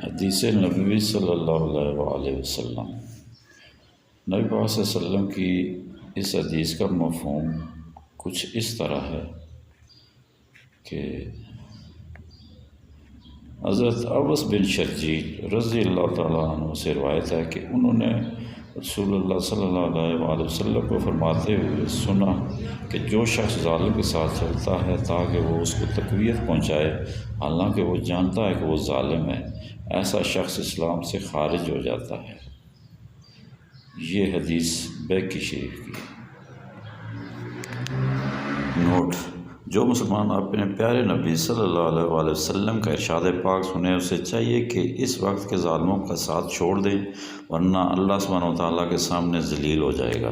حدیث نبوی صلی اللہ علیہ وآلہ وسلم۔ نبی پاک صلی اللہ علیہ وسلم کی اس حدیث کا مفہوم کچھ اس طرح ہے کہ حضرت عبس بن شرجیل رضی اللہ تعالیٰ عنہ سے روایت ہے کہ انہوں نے رسول اللہ صلی اللہ علیہ وآلہ وسلم کو فرماتے ہوئے سنا کہ جو شخص ظالم کے ساتھ چلتا ہے تاکہ وہ اس کو تقویت پہنچائے حالانکہ وہ جانتا ہے کہ وہ ظالم ہے، ایسا شخص اسلام سے خارج ہو جاتا ہے۔ یہ حدیث بیہقی شریف کی۔ نوٹ: جو مسلمان اپنے پیارے نبی صلی اللہ علیہ وآلہ وسلم کا ارشاد پاک سنے اسے چاہیے کہ اس وقت کے ظالموں کا ساتھ چھوڑ دیں ورنہ اللہ سبحانہ و تعالیٰ کے سامنے ذلیل ہو جائے گا۔